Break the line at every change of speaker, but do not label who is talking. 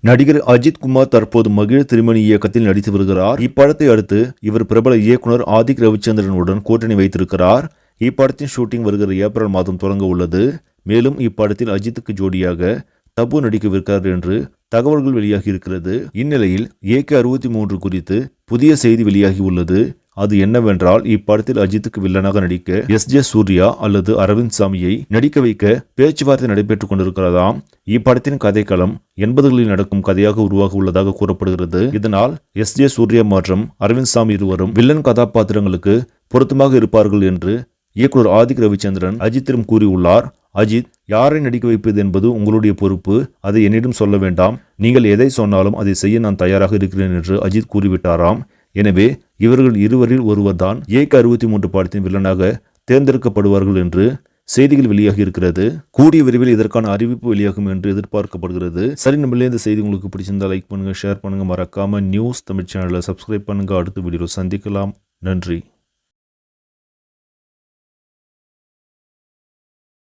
நடிகர் அஜித் குமார் தற்போது மகிழ் திருமணி இயக்கத்தில் நடித்து வருகிறார். இப்படத்தை அடுத்து இவர் பிரபல இயக்குனர் ஆதிக் ரவிச்சந்திரனுடன் கூட்டணி வைத்திருக்கிறார். இப்படத்தின் ஷூட்டிங் வருகிற ஏப்ரல் மாதம் தொடங்க உள்ளது. மேலும் இப்படத்தில் அஜித்துக்கு ஜோடியாக தபு நடிக்கவிருக்கிறார் என்று தகவல்கள் வெளியாகி இருக்கிறது. இந்நிலையில் AK-63 குறித்து புதிய செய்தி வெளியாகி உள்ளது. அது என்னவென்றால், இப்படத்தில் அஜித்துக்கு வில்லனாக நடிக்க SJ சூர்யா அல்லது அரவிந்த் சாமியை நடிக்க வைக்க பேச்சுவார்த்தை நடைபெற்றுக் கொண்டிருக்கிறதாம். இப்படத்தின் கதைக்களம் 80களில் நடக்கும் கதையாக உருவாக உள்ளதாக கூறப்படுகிறது. இதனால் SJ சூர்யா மற்றும் அரவிந்த் சாமி இருவரும் வில்லன் கதாபாத்திரங்களுக்கு பொருத்தமாக இருப்பார்கள் என்று இயக்குனர் ஆதிக் ரவிச்சந்திரன் அஜித்திடம் கூறியுள்ளார். அஜித், யாரை நடிக்க வைப்பது என்பது உங்களுடைய பொறுப்பு, அதை என்னிடம் சொல்ல வேண்டாம். நீங்கள் எதை சொன்னாலும் அதை செய்ய நான் தயாராக இருக்கிறேன் என்று அஜித் கூறிவிட்டாராம். எனவே இவர்கள் இருவரில் ஒருவர் தான் AK-63 படத்தின் வில்லனாக தேர்ந்தெடுக்கப்படுவார்கள் என்று செய்திகள் வெளியாகி இருக்கிறது. கூடிய விரைவில் இதற்கான அறிவிப்பு வெளியாகும் என்று எதிர்பார்க்கப்படுகிறது. சரி, நம்மளே இந்த செய்தி உங்களுக்கு பிடிச்சிருந்தா லைக் பண்ணுங்க, ஷேர் பண்ணுங்க, மறக்காம நியூஸ் தமிழ் சேனலை சப்ஸ்கிரைப் பண்ணுங்க. அடுத்த வீடியோவில் சந்திக்கலாம். நன்றி.